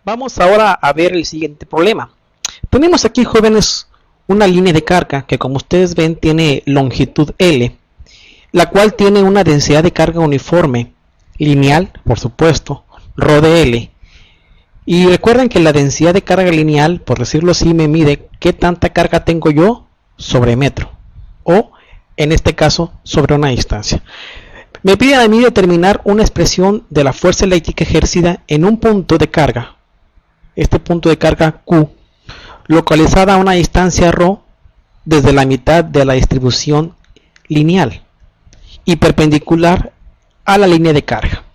Vamos ahora a ver el siguiente problema. Tenemos aquí, jóvenes, una línea de carga que, como ustedes ven, tiene longitud L, la cual tiene una densidad de carga uniforme, lineal, por supuesto, ρ de L. Y recuerden que la densidad de carga lineal, por decirlo así, me mide qué tanta carga tengo yo sobre metro, o en este caso, sobre una distancia. Me piden a mí determinar una expresión de la fuerza eléctrica ejercida en un punto de carga, este punto de carga Q, localizada a una distancia ρ desde la mitad de la distribución lineal y perpendicular a la línea de carga.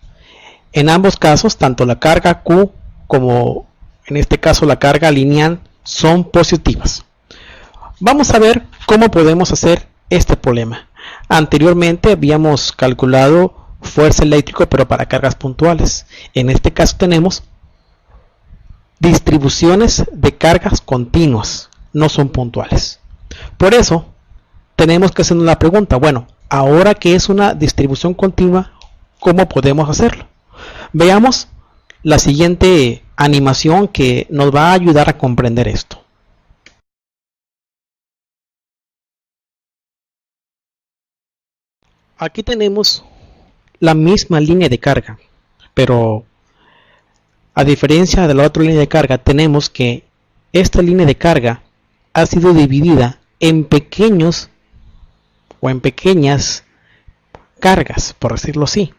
En ambos casos, tanto la carga Q como en este caso la carga lineal son positivas. Vamos a ver cómo podemos hacer este problema. Anteriormente habíamos calculado fuerza eléctrica, pero para cargas puntuales. En este caso tenemos distribuciones de cargas continuas, no son puntuales. Por eso tenemos que hacernos la pregunta, bueno, ahora que es una distribución continua, ¿cómo podemos hacerlo? Veamos la siguiente animación que nos va a ayudar a comprender esto. Aquí tenemos la misma línea de carga, pero a diferencia de la otra línea de carga, tenemos que esta línea de carga ha sido dividida en pequeños o en pequeñas cargas, por decirlo así.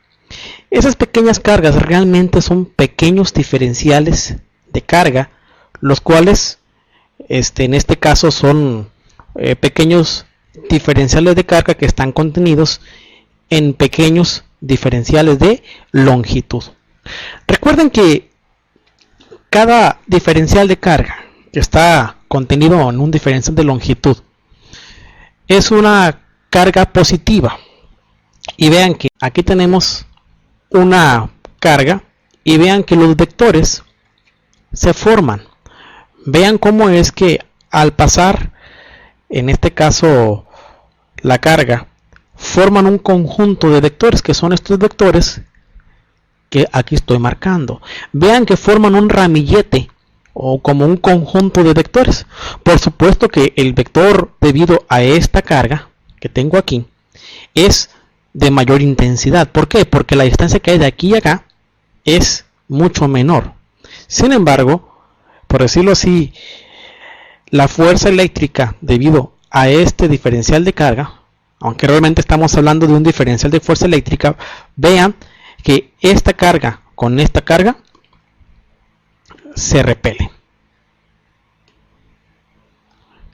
Esas pequeñas cargas realmente son pequeños diferenciales de carga, los cuales en este caso son pequeños diferenciales de carga que están contenidos en pequeños diferenciales de longitud. Recuerden que cada diferencial de carga que está contenido en un diferencial de longitud es una carga positiva. Y vean que aquí tenemos una carga y vean que los vectores se forman. Vean cómo es que al pasar, en este caso la carga, forman un conjunto de vectores, que son estos vectores que aquí estoy marcando. Vean que forman un ramillete o como un conjunto de vectores. Por supuesto que el vector, debido a esta carga que tengo aquí, es de mayor intensidad. ¿Por qué? Porque la distancia que hay de aquí a acá es mucho menor. Sin embargo, por decirlo así, la fuerza eléctrica debido a este diferencial de carga, aunque realmente estamos hablando de un diferencial de fuerza eléctrica, vean que esta carga con esta carga se repele.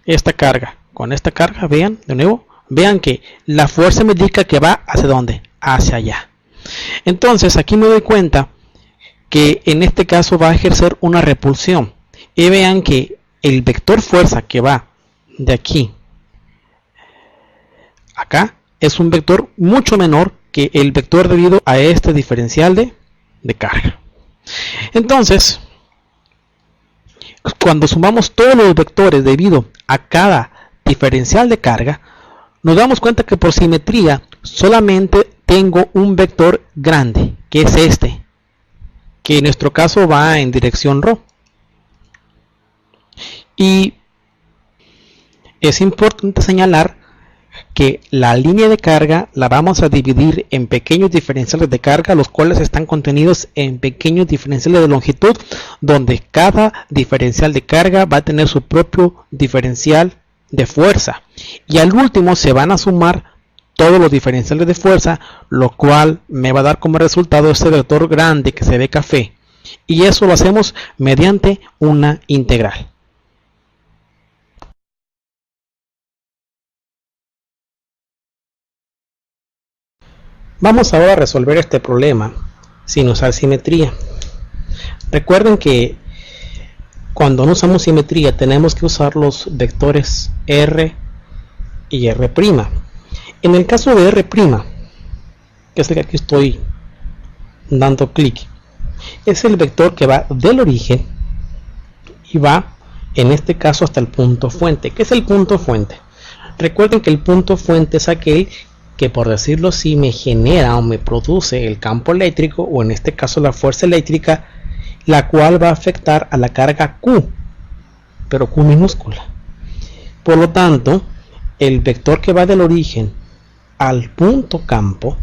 Esta carga con esta carga, vean de nuevo, vean que la fuerza me indica que va hacia dónde, hacia allá. Entonces aquí me doy cuenta que en este caso va a ejercer una repulsión. Y vean que el vector fuerza que va de aquí acá es un vector mucho menor que el vector debido a este diferencial de carga. Entonces, cuando sumamos todos los vectores debido a cada diferencial de carga, nos damos cuenta que por simetría solamente tengo un vector grande, que es este, que en nuestro caso va en dirección ρ. Y es importante señalar que la línea de carga la vamos a dividir en pequeños diferenciales de carga, los cuales están contenidos en pequeños diferenciales de longitud, donde cada diferencial de carga va a tener su propio diferencial de fuerza, y al último se van a sumar todos los diferenciales de fuerza, lo cual me va a dar como resultado este vector grande que se ve café, y eso lo hacemos mediante una integral. Vamos ahora a resolver este problema sin usar simetría. Recuerden que cuando no usamos simetría tenemos que usar los vectores R y R'. En el caso de R', que es el que aquí estoy dando clic, es el vector que va del origen y va en este caso hasta el punto fuente. ¿Qué es el punto fuente? Recuerden que el punto fuente es aquel que, por decirlo así, me genera o me produce el campo eléctrico, o en este caso la fuerza eléctrica, la cual va a afectar a la carga Q, pero Q minúscula. Por lo tanto, el vector que va del origen al punto campo,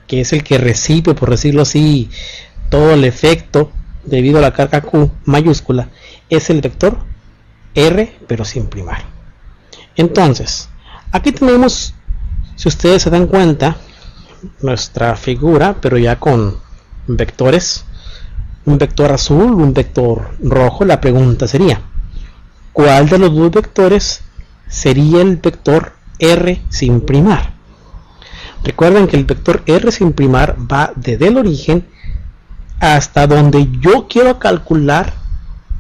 que es el que recibe, por decirlo así, todo el efecto debido a la carga Q mayúscula, es el vector R, pero sin primar. Entonces, aquí tenemos, si ustedes se dan cuenta, nuestra figura, pero ya con vectores, un vector azul, un vector rojo. La pregunta sería, ¿cuál de los dos vectores sería el vector R sin primar? Recuerden que el vector R sin primar va desde el origen hasta donde yo quiero calcular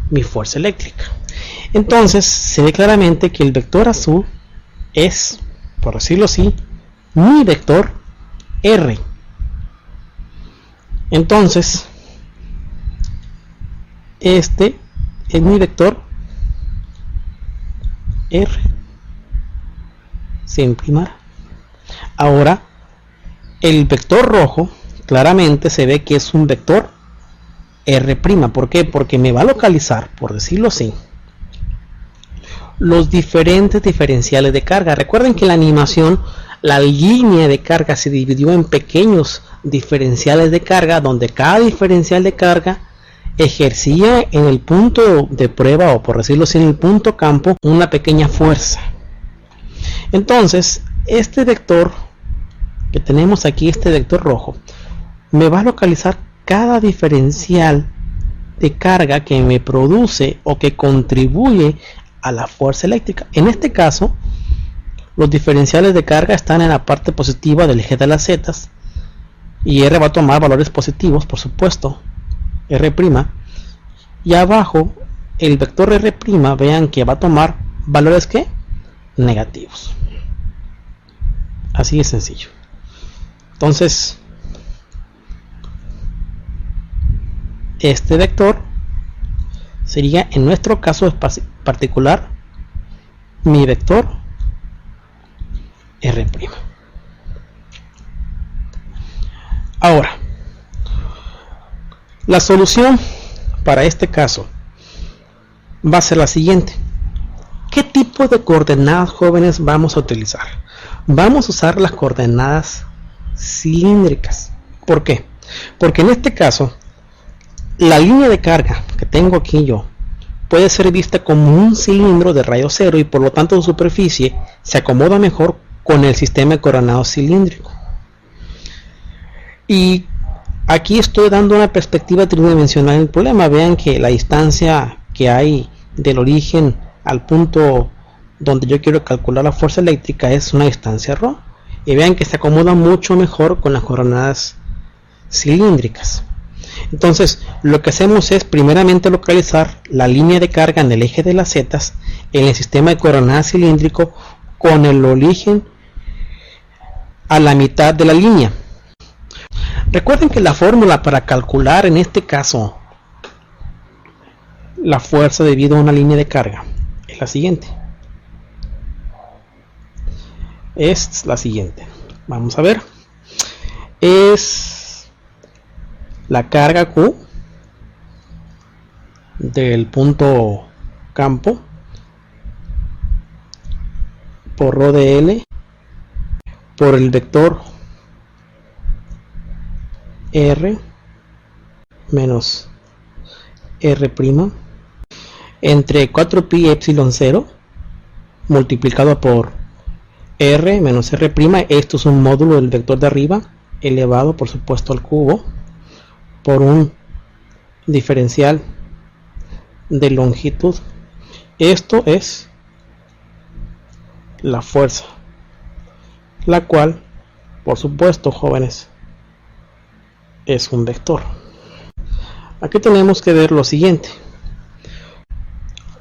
mi fuerza eléctrica. Entonces se ve claramente que el vector azul es, por decirlo así, mi vector R. Entonces este es mi vector R sin primar. Ahora el vector rojo claramente se ve que es un vector R'. ¿Por qué? Porque me va a localizar, por decirlo así, los diferentes diferenciales de carga. Recuerden que en la animación la línea de carga se dividió en pequeños diferenciales de carga, donde cada diferencial de carga ejercía en el punto de prueba, o por decirlo así, en el punto campo, una pequeña fuerza. Entonces este vector que tenemos aquí, este vector rojo, me va a localizar cada diferencial de carga que me produce o que contribuye a la fuerza eléctrica. En este caso, los diferenciales de carga están en la parte positiva del eje de las zetas, y R va a tomar valores positivos, por supuesto, R', y abajo el vector R', vean que va a tomar valores que negativos. Así de sencillo. Entonces este vector sería, en nuestro caso particular, mi vector R'. Ahora, la solución para este caso va a ser la siguiente. ¿Qué tipo de coordenadas, jóvenes, vamos a utilizar? Vamos a usar las coordenadas cilíndricas. ¿Por qué? Porque en este caso la línea de carga que tengo aquí yo puede ser vista como un cilindro de radio cero, y por lo tanto su superficie se acomoda mejor con el sistema de coordenado cilíndrico. Y aquí estoy dando una perspectiva tridimensional del problema. Vean que la distancia que hay del origen al punto donde yo quiero calcular la fuerza eléctrica es una distancia ρ, y vean que se acomoda mucho mejor con las coordenadas cilíndricas. Entonces lo que hacemos es primeramente localizar la línea de carga en el eje de las zetas en el sistema de coordenadas cilíndrico con el origen a la mitad de la línea. Recuerden que la fórmula para calcular en este caso la fuerza debido a una línea de carga es la siguiente. Vamos a ver. Es la carga Q del punto campo por ρ de L por el vector R menos R' entre 4pi epsilon 0 multiplicado por R menos R'. Esto es un módulo del vector de arriba elevado, por supuesto, al cubo por un diferencial de longitud. Esto es la fuerza, la cual, por supuesto, jóvenes, es un vector. Aquí tenemos que ver lo siguiente: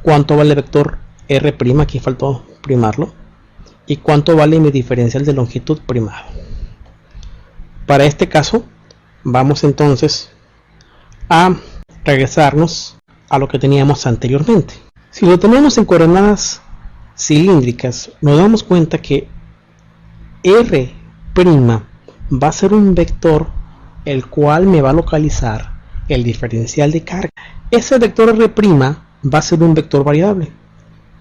cuánto vale el vector R', aquí faltó primarlo, y cuánto vale mi diferencial de longitud primado. Para este caso vamos entonces a regresarnos a lo que teníamos anteriormente. Si lo tenemos en coordenadas cilíndricas, nos damos cuenta que R' va a ser un vector el cual me va a localizar el diferencial de carga. Ese vector R' va a ser un vector variable.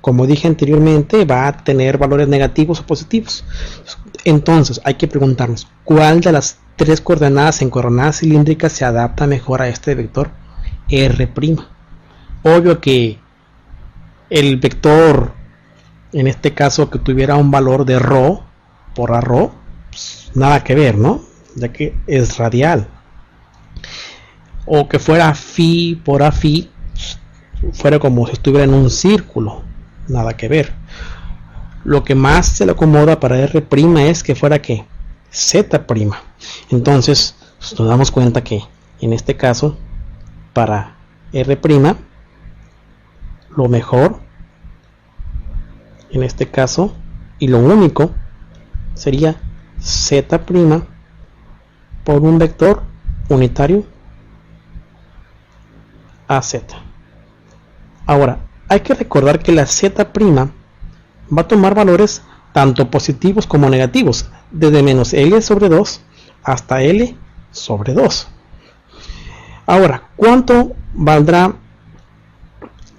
Como dije anteriormente, va a tener valores negativos o positivos. Entonces hay que preguntarnos, ¿cuál de las tres coordenadas en coordenadas cilíndricas se adapta mejor a este vector R'? Obvio que el vector, en este caso, que tuviera un valor de ρ por a ρ, pues nada que ver, ¿no? Ya que es radial. O que fuera phi por a phi, fuera como si estuviera en un círculo, nada que ver. Lo que más se le acomoda para R' es que fuera que Z'. Entonces pues nos damos cuenta que en este caso, para R', lo mejor en este caso y lo único sería Z' por un vector unitario AZ. Ahora hay que recordar que la Z' va a tomar valores tanto positivos como negativos, desde menos L sobre 2 hasta L sobre 2. Ahora, ¿cuánto valdrá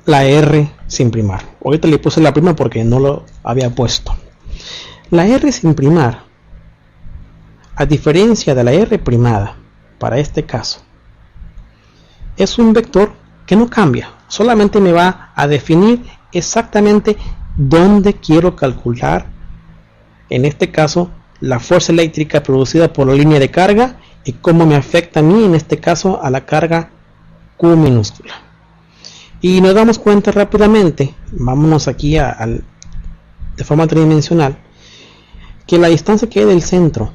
la R sin primar? Ahorita le puse la prima porque no lo había puesto. La R sin primar, a diferencia de la R primada, para este caso, es un vector que no cambia, solamente me va a definir exactamente dónde quiero calcular, en este caso, la fuerza eléctrica producida por la línea de carga y cómo me afecta a mí, en este caso, a la carga Q minúscula. Y nos damos cuenta rápidamente, vámonos aquí de forma tridimensional, que la distancia que hay del centro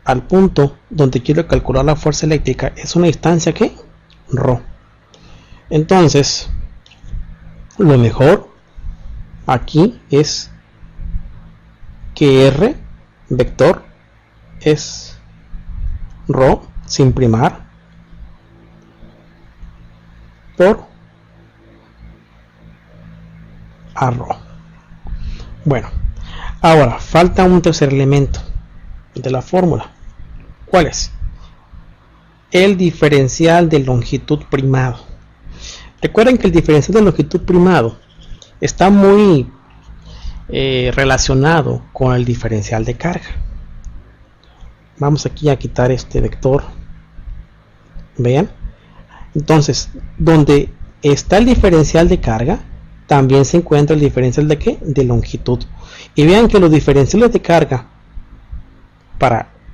al punto donde quiero calcular la fuerza eléctrica es una distancia que ρ. Entonces, lo mejor aquí es que R vector es ρ sin primar por a ρ. Bueno, ahora falta un tercer elemento de la fórmula. ¿Cuál es? El diferencial de longitud primado. Recuerden que el diferencial de longitud primado está muy relacionado con el diferencial de carga. Vamos aquí a quitar este vector. Vean. Entonces, donde está el diferencial de carga, también se encuentra el diferencial de ¿qué? De longitud. Y vean que los diferenciales de carga,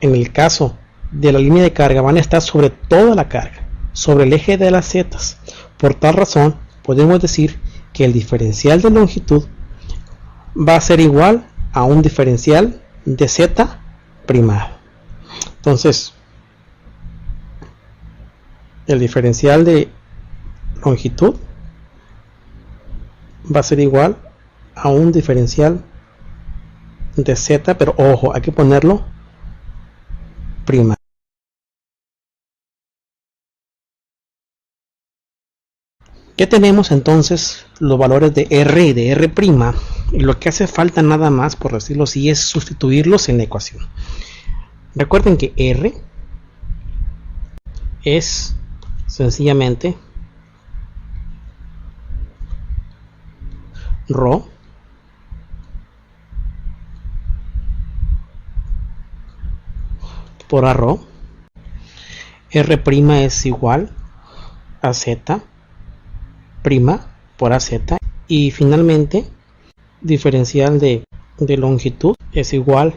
en el caso de la línea de carga, van a estar sobre toda la carga, sobre el eje de las zetas. Por tal razón, podemos decir que el diferencial de longitud va a ser igual a un diferencial de Z primado. Entonces, el diferencial de longitud va a ser igual a un diferencial de Z, pero ojo, hay que ponerlo prima. Ya tenemos entonces los valores de R y de R', y lo que hace falta nada más, por decirlo así, es sustituirlos en la ecuación. Recuerden que R es sencillamente ρ por a ρ. R' es igual a Z' por a Z, y finalmente diferencial de longitud es igual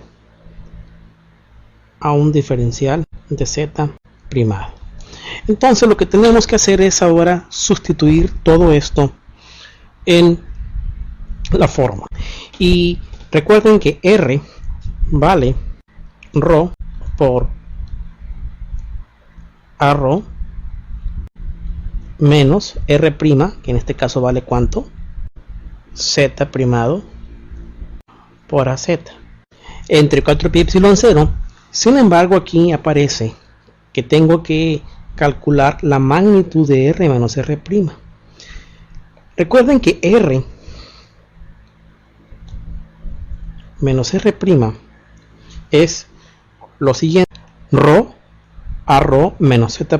a un diferencial de Z primado. Entonces lo que tenemos que hacer es ahora sustituir todo esto en la fórmula. Y recuerden que R vale ρ por a ρ menos R', que en este caso vale ¿cuánto? Z primado por a Z entre 4π0. Sin embargo, aquí aparece que tengo que calcular la magnitud de R menos R'. Recuerden que R menos R' es lo siguiente: ρ a rho menos z'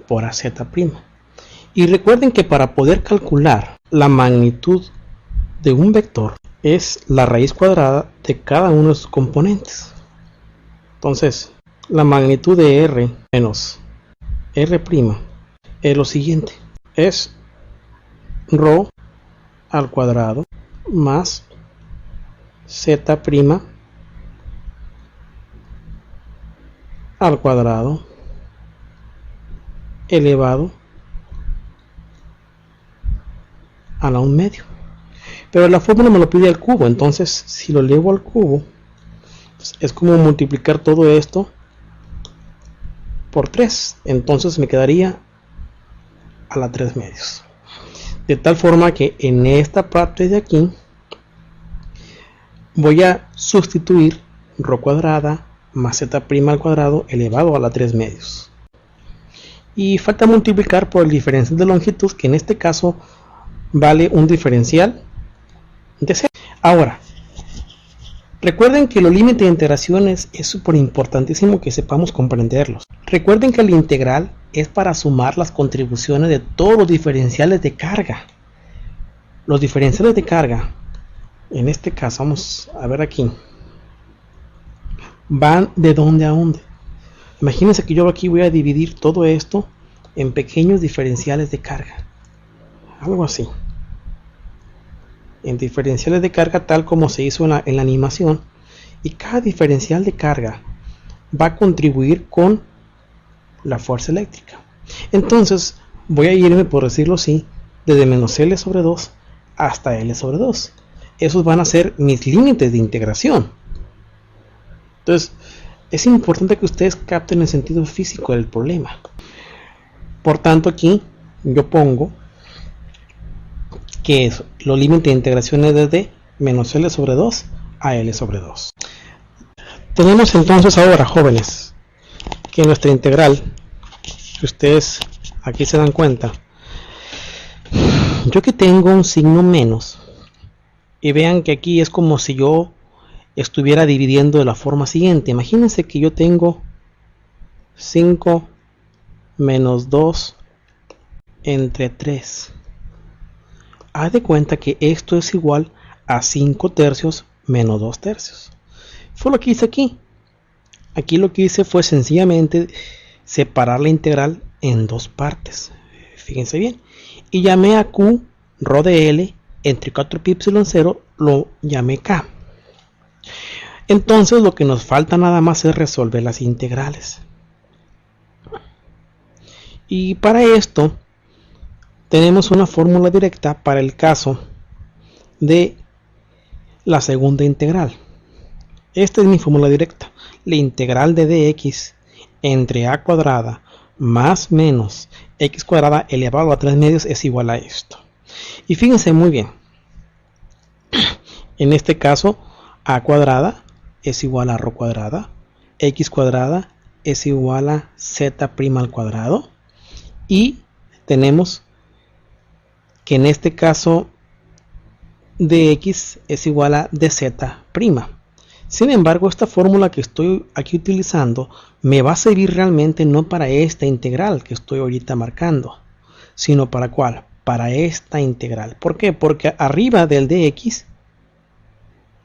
por a z'. Y recuerden que para poder calcular la magnitud de un vector es la raíz cuadrada de cada uno de sus componentes. Entonces, la magnitud de r menos r' es lo siguiente: es rho al cuadrado más z' al cuadrado elevado a la 1/2. Pero la fórmula me lo pide al cubo, entonces si lo elevo al cubo es como multiplicar todo esto por 3, entonces me quedaría a la 3/2. De tal forma que en esta parte de aquí voy a sustituir rho cuadrada más z' al cuadrado elevado a la 3/2. Y falta multiplicar por el diferencial de longitud, que en este caso vale un diferencial de 0. Ahora, recuerden que los límites de integraciones es súper importantísimo que sepamos comprenderlos. Recuerden que la integral es para sumar las contribuciones de todos los diferenciales de carga. Los diferenciales de carga, en este caso, vamos a ver aquí, van de dónde a dónde. Imagínense que yo aquí voy a dividir todo esto en pequeños diferenciales de carga. Algo así. En diferenciales de carga tal como se hizo en la animación. Y cada diferencial de carga va a contribuir con la fuerza eléctrica. Entonces voy a irme, por decirlo así, desde menos L sobre 2 hasta L sobre 2. Esos van a ser mis límites de integración. Entonces es importante que ustedes capten el sentido físico del problema. Por tanto, aquí yo pongo que los límites de integración es desde menos L sobre 2 a L sobre 2. Tenemos entonces ahora, jóvenes, que nuestra integral, si ustedes aquí se dan cuenta, yo que tengo un signo menos, y vean que aquí es como si yo estuviera dividiendo de la forma siguiente. Imagínense que yo tengo 5 menos 2 entre 3. Haz de cuenta que esto es igual a 5 tercios menos 2 tercios. Fue lo que hice aquí. Aquí lo que hice fue sencillamente separar la integral en dos partes. Fíjense bien. Y llamé a Q rho de L entre 4 pi epsilon 0, lo llamé K. Entonces lo que nos falta nada más es resolver las integrales. Y para esto tenemos una fórmula directa para el caso de la segunda integral. Esta es mi fórmula directa. La integral de dx entre a cuadrada más menos x cuadrada elevado a 3/2 es igual a esto. Y fíjense muy bien. En este caso, a cuadrada es igual a rho cuadrada, x cuadrada es igual a z' al cuadrado, y tenemos que en este caso dx es igual a dz'. Sin embargo, esta fórmula que estoy aquí utilizando me va a servir realmente no para esta integral que estoy ahorita marcando, sino para ¿cuál? Para esta integral. ¿Por qué? Porque arriba del dx,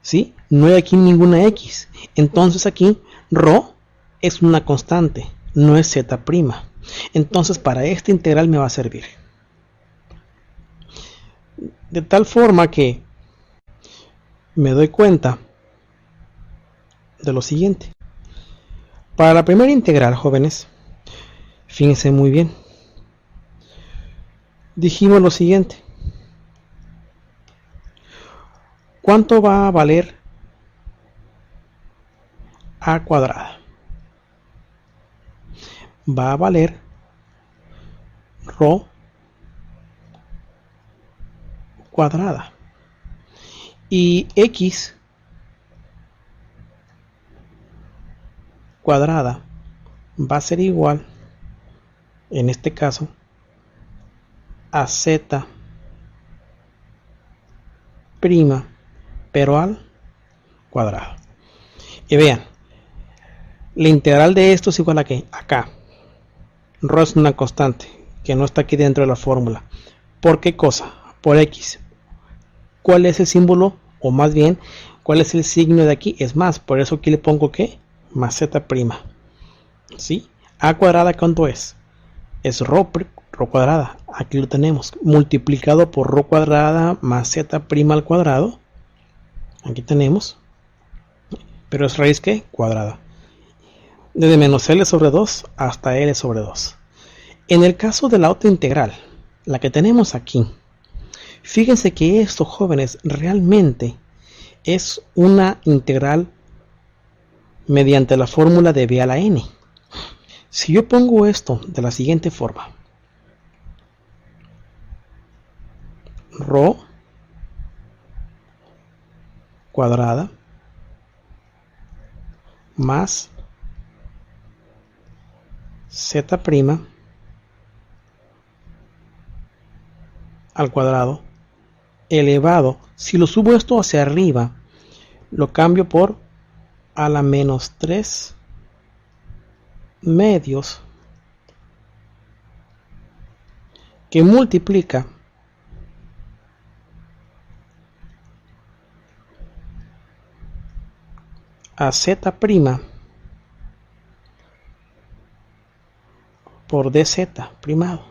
¿sí?, no hay aquí ninguna x. Entonces aquí rho es una constante, no es z'. Entonces para esta integral me va a servir. De tal forma que me doy cuenta de lo siguiente. Para la primera integral, jóvenes, fíjense muy bien. Dijimos lo siguiente. ¿Cuánto va a valer a cuadrada? Va a valer rho cuadrada. Y x cuadrada va a ser igual, en este caso, a z', pero al cuadrado. Y vean, la integral de esto es igual a ¿qué? Acá. Rho es una constante que no está aquí dentro de la fórmula. ¿Por qué cosa? Por X. ¿Cuál es el símbolo? O más bien, ¿cuál es el signo de aquí? Es más, por eso aquí le pongo ¿qué? Más Z'. ¿Sí? A cuadrada, ¿cuánto es? Es rho cuadrada. Aquí lo tenemos. Multiplicado por rho cuadrada más Z' al cuadrado. Aquí tenemos. Pero es raíz ¿qué? Cuadrada. Desde menos L sobre 2 hasta L sobre 2. En el caso de la otra integral, la que tenemos aquí, fíjense que esto, jóvenes, realmente es una integral mediante la fórmula de b a la n. Si yo pongo esto de la siguiente forma, rho cuadrada más Z' al cuadrado elevado, si lo subo esto hacia arriba, lo cambio por a la menos 3 medios que multiplica a Z' por dz primado.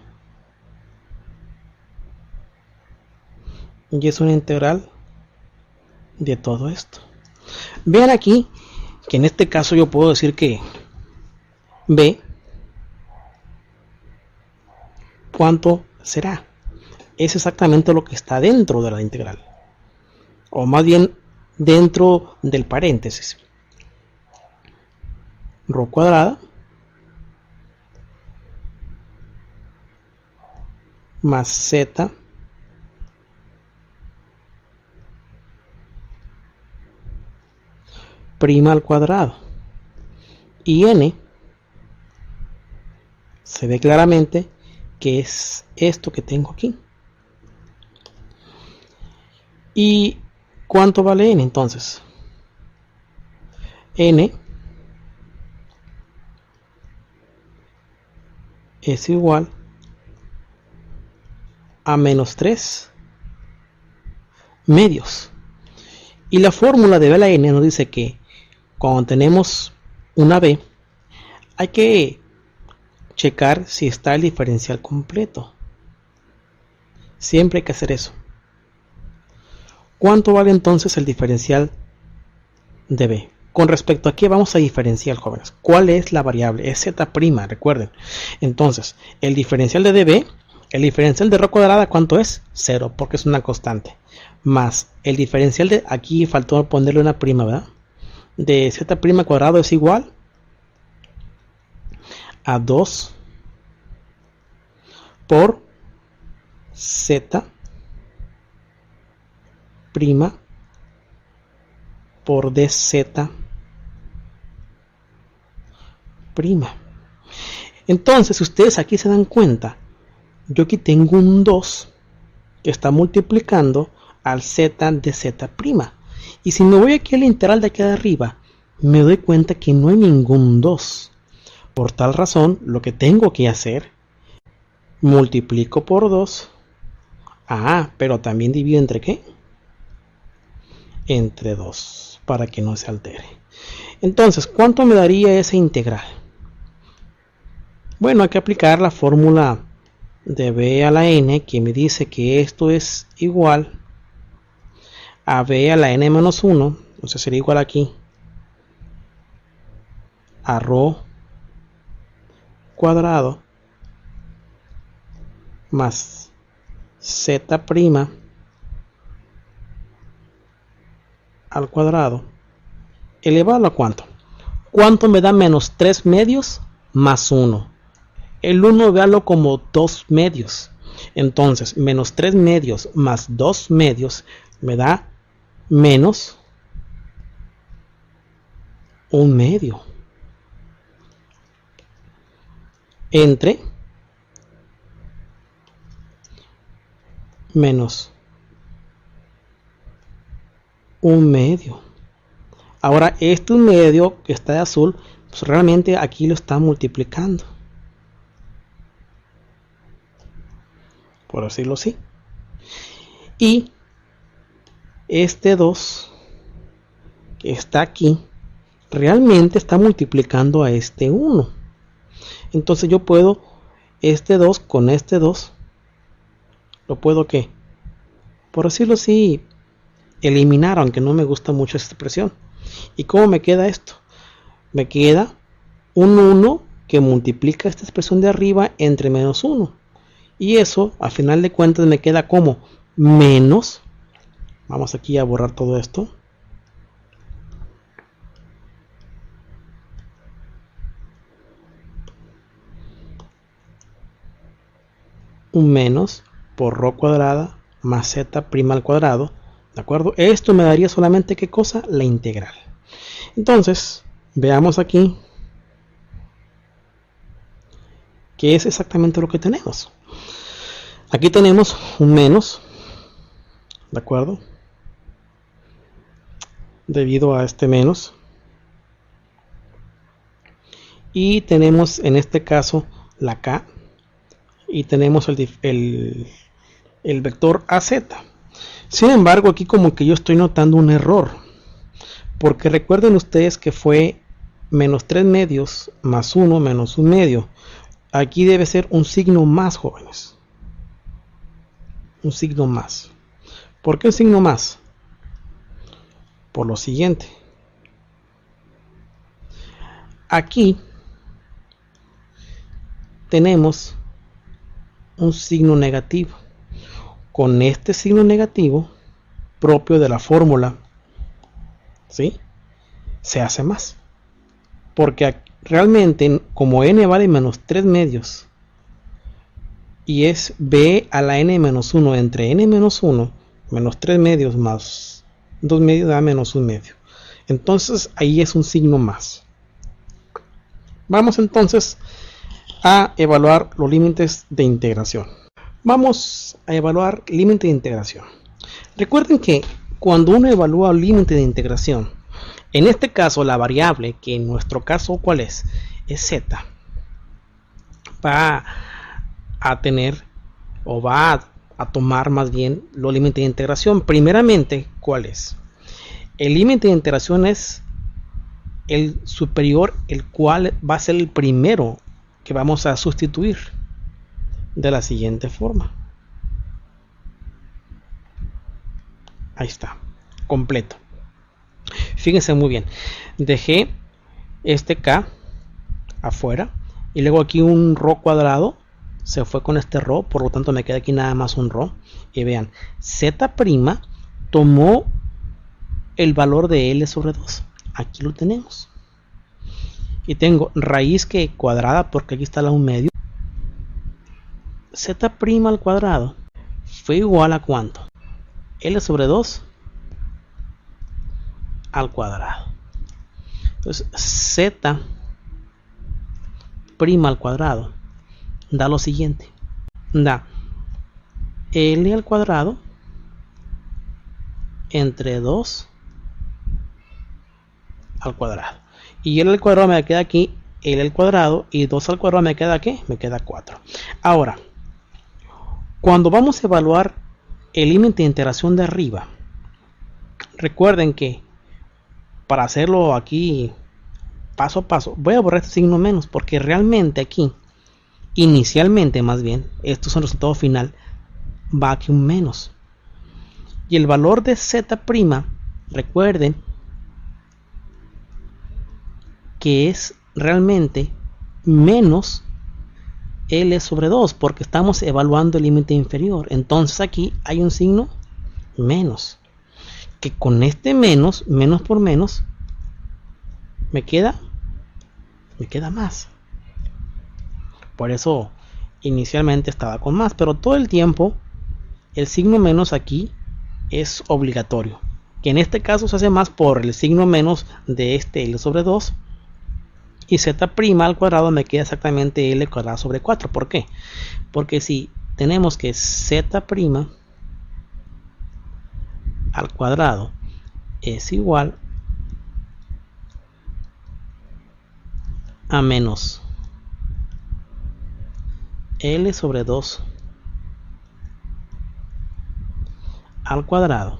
Y es una integral de todo esto. Vean aquí que en este caso yo puedo decir que b, ¿cuánto será? Es exactamente lo que está dentro de la integral, o más bien dentro del paréntesis. Rho cuadrada más Z prima al cuadrado, y n se ve claramente que es esto que tengo aquí. ¿Y cuánto vale n entonces? N es igual a menos 3 medios. Y la fórmula de b a la n nos dice que cuando tenemos una b, hay que checar si está el diferencial completo. Siempre hay que hacer eso. ¿Cuánto vale entonces el diferencial de b? Con respecto a qué vamos a diferenciar, jóvenes. ¿Cuál es la variable? Es z', recuerden. Entonces, el diferencial de db, el diferencial de rho cuadrada, ¿cuánto es? 0, porque es una constante. Más el diferencial de, aquí faltó ponerle una prima, ¿verdad? De z' cuadrado es igual a 2 por z' por dz'. Entonces, ustedes aquí se dan cuenta, yo aquí tengo un 2 que está multiplicando al z de z'. Y si me voy aquí al integral de aquí de arriba, me doy cuenta que no hay ningún 2. Por tal razón, lo que tengo que hacer, multiplico por 2. Pero también divido entre ¿qué? Entre 2, para que no se altere. Entonces, ¿cuánto me daría esa integral? Bueno, hay que aplicar la fórmula de b a la n, que me dice que esto es igual a b a la n menos 1, entonces sería igual aquí a rho cuadrado más z' al cuadrado elevado a ¿cuánto? ¿Cuánto me da menos 3 medios más 1? El 1 véalo como 2 medios. Entonces, menos 3 medios más 2 medios me da menos 1 medio. Entre menos 1 medio. Ahora, este 1 medio que está de azul, pues realmente aquí lo está multiplicando. por decirlo así. Y este 2 que está aquí realmente está multiplicando a este 1. Entonces yo puedo este 2 con este 2 lo puedo, ¿qué? Por decirlo así, eliminar, aunque no me gusta mucho esta expresión. ¿Y cómo me queda esto? Me queda un 1 que multiplica esta expresión de arriba entre menos 1. Y eso, a final de cuentas, me queda como menos. Vamos aquí a borrar todo esto. Un menos por rho cuadrada más z' al cuadrado. ¿De acuerdo? Esto me daría solamente, ¿qué cosa? La integral. Entonces, veamos aquí qué es exactamente lo que tenemos. Aquí tenemos un menos, ¿de acuerdo? Debido a este menos. Y tenemos en este caso la k. Y tenemos el vector az. Sin embargo, aquí como que yo estoy notando un error. Porque recuerden ustedes que fue menos 3 medios más 1 menos 1 medio. Aquí debe ser un signo más, jóvenes. Un signo más. ¿Por qué un signo más? Por lo siguiente. Aquí tenemos un signo negativo. Con este signo negativo propio de la fórmula, ¿sí? Se hace más. Porque realmente, como n vale menos 3 medios y es b a la n menos 1 entre n menos 1 menos 3 medios más 2 medios da menos 1 medio. Entonces ahí es un signo más. Vamos entonces a evaluar los límites de integración. Vamos a evaluar límite de integración. Recuerden que cuando uno evalúa el límite de integración, en este caso la variable, que en nuestro caso ¿cuál es? Es z, va a tener o va a tomar más bien los límites de integración. Primeramente, ¿cuál es? El límite de integración es el superior, el cual va a ser el primero que vamos a sustituir de la siguiente forma. Ahí está, completo. Fíjense muy bien, dejé este k afuera y luego aquí un rho cuadrado se fue con este rho, por lo tanto me queda aquí nada más un rho. Y vean, z' tomó el valor de L sobre 2. Aquí lo tenemos. Y tengo raíz que cuadrada, porque aquí está la 1 medio. Z' al cuadrado fue igual a ¿cuánto? L sobre 2 al cuadrado. Entonces z' al cuadrado da lo siguiente. Da L al cuadrado entre 2 al cuadrado. Y L al cuadrado me queda aquí, L al cuadrado, y 2 al cuadrado me queda ¿qué? Me queda 4. Ahora, cuando vamos a evaluar el límite de integración de arriba, recuerden que para hacerlo aquí paso a paso, voy a borrar este signo menos, porque realmente aquí, inicialmente más bien, esto es un resultado final, va aquí un menos. Y el valor de z', recuerden que es realmente menos L sobre 2, porque estamos evaluando el límite inferior. Entonces aquí hay un signo menos, que con este menos por menos me queda más. Por eso inicialmente estaba con más, pero todo el tiempo el signo menos aquí es obligatorio, que en este caso se hace más por el signo menos de este L sobre 2, y z' al cuadrado me queda exactamente L cuadrado sobre 4. ¿Por qué? Porque si tenemos que z' al cuadrado es igual a menos L sobre 2 al cuadrado.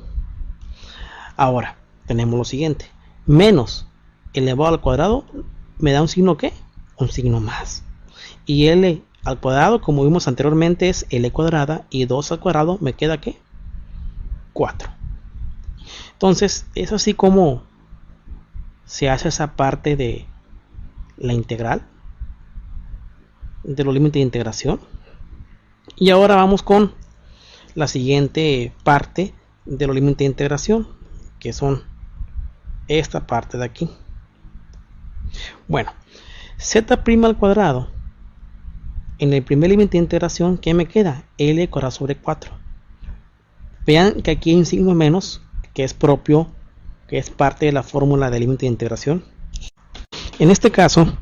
Ahora tenemos lo siguiente, menos elevado al cuadrado me da un signo ¿qué? Un signo más. Y L al cuadrado, como vimos anteriormente, es L cuadrada, y 2 al cuadrado me queda ¿qué? 4. Entonces es así como se hace esa parte de la integral de los límites de integración. Y ahora vamos con la siguiente parte de los límites de integración, que son esta parte de aquí. Bueno, z' al cuadrado, en el primer límite de integración, ¿qué me queda? L cuadrado sobre 4. Vean que aquí hay un signo menos, que es propio, que es parte de la fórmula del límite de integración. En este caso,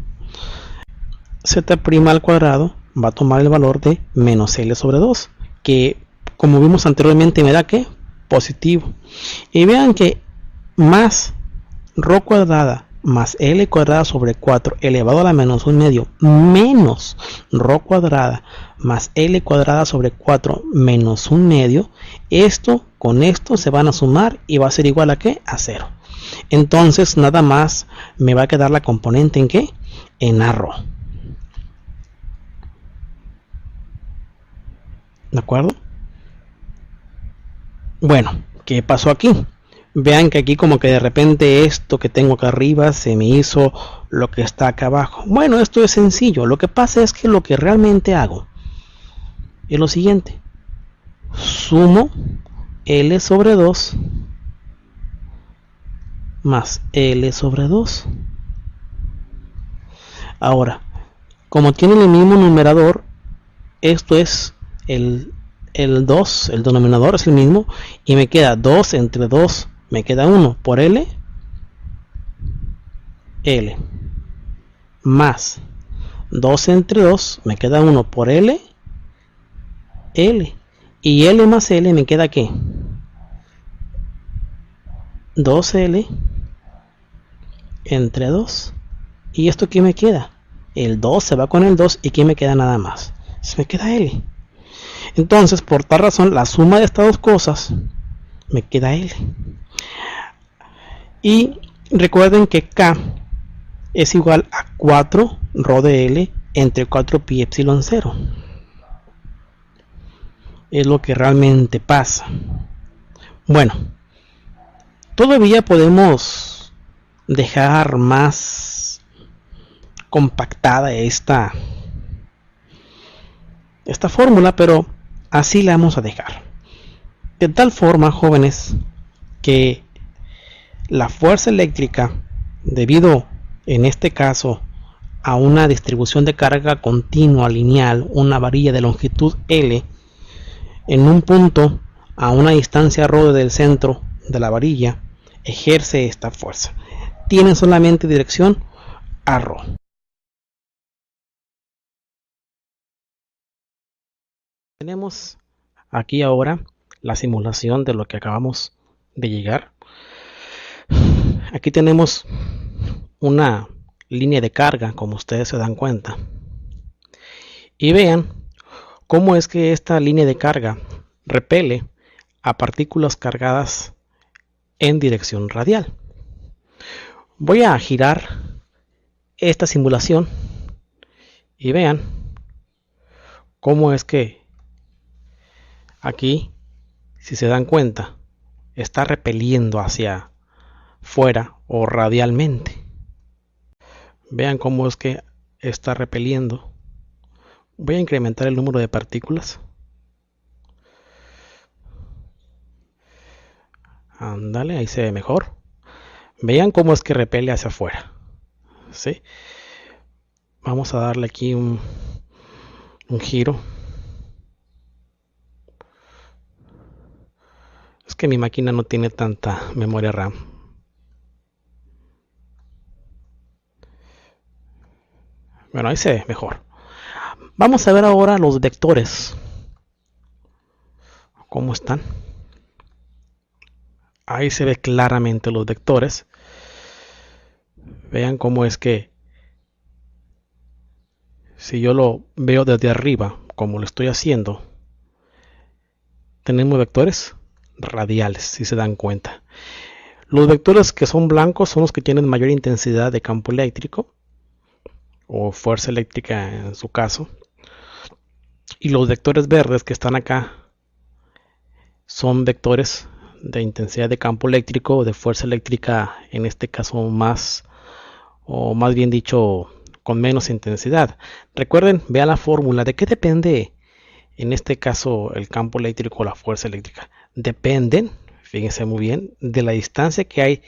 z' al cuadrado va a tomar el valor de menos L sobre 2, que como vimos anteriormente me da ¿qué? Positivo. Y vean que más ρ cuadrada más L cuadrada sobre 4 elevado a la menos 1 medio menos ρ cuadrada más L cuadrada sobre 4 menos 1 medio, esto con esto se van a sumar y va a ser igual a ¿qué? A 0. Entonces nada más me va a quedar la componente en ¿qué? En arro. ¿De acuerdo? Bueno, ¿qué pasó aquí? Vean que aquí como que de repente esto que tengo acá arriba se me hizo lo que está acá abajo. Bueno, esto es sencillo. Lo que pasa es que lo que realmente hago es lo siguiente. Sumo L sobre 2 más L sobre 2. Ahora, como tienen el mismo numerador, esto es el 2, el denominador es el mismo, y me queda 2 entre 2, me queda 1 por L, L, más 2 entre 2, me queda 1 por L, L, y L más L me queda ¿qué? 2L entre 2. ¿Y esto qué me queda? El 2 se va con el 2 y ¿qué me queda nada más? Se me queda L. Entonces, por tal razón, la suma de estas dos cosas me queda L. Y recuerden que K es igual a 4 ρ de L entre 4 pi epsilon 0. Es lo que realmente pasa. Bueno, todavía podemos dejar más compactada esta fórmula, pero así la vamos a dejar. De tal forma, jóvenes, que la fuerza eléctrica, debido en este caso a una distribución de carga continua lineal, una varilla de longitud L, en un punto a una distancia ρ del centro de la varilla, ejerce esta fuerza. Tiene solamente dirección a ρ. Tenemos aquí ahora la simulación de lo que acabamos de llegar. Aquí tenemos una línea de carga, como ustedes se dan cuenta, y vean cómo es que esta línea de carga repele a partículas cargadas en dirección radial. Voy a girar esta simulación y vean cómo es que aquí, si se dan cuenta, está repeliendo hacia fuera o radialmente. Vean cómo es que está repeliendo. Voy a incrementar el número de partículas. Ándale, ahí se ve mejor. Vean cómo es que repele hacia afuera. ¿Sí? Vamos a darle aquí un giro. Es que mi máquina no tiene tanta memoria RAM. Bueno, ahí se ve mejor. Vamos a ver ahora los vectores. ¿Cómo están? Ahí se ve claramente los vectores. Vean cómo es que si yo lo veo desde arriba, como lo estoy haciendo, tenemos vectores radiales, si se dan cuenta. Los vectores que son blancos son los que tienen mayor intensidad de campo eléctrico o fuerza eléctrica en su caso. Y los vectores verdes que están acá son vectores de intensidad de campo eléctrico o de fuerza eléctrica, en este caso más, o más bien dicho, con menos intensidad. Recuerden, vean la fórmula. ¿De qué depende en este caso el campo eléctrico o la fuerza eléctrica? Dependen, fíjense muy bien, de la distancia que hay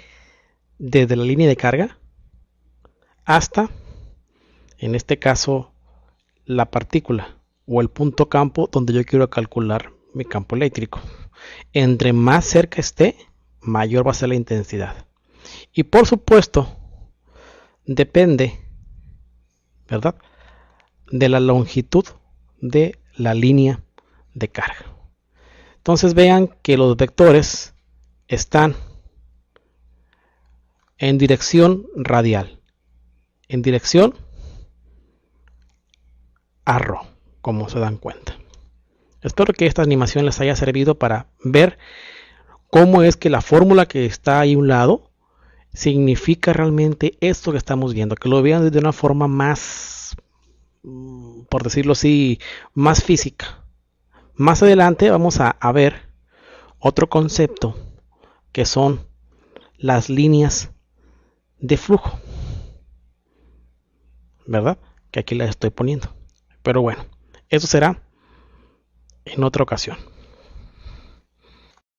desde la línea de carga hasta, en este caso, la partícula o el punto campo donde yo quiero calcular mi campo eléctrico. Entre más cerca esté, mayor va a ser la intensidad. Y por supuesto, depende, ¿verdad?, de la longitud de la línea de carga. Entonces vean que los vectores están en dirección radial, en dirección arrow, como se dan cuenta. Espero que esta animación les haya servido para ver cómo es que la fórmula que está ahí a un lado significa realmente esto que estamos viendo, que lo vean de una forma más, por decirlo así, más física. Más adelante vamos a ver otro concepto que son las líneas de flujo, ¿verdad? Que aquí las estoy poniendo. Pero bueno, eso será en otra ocasión.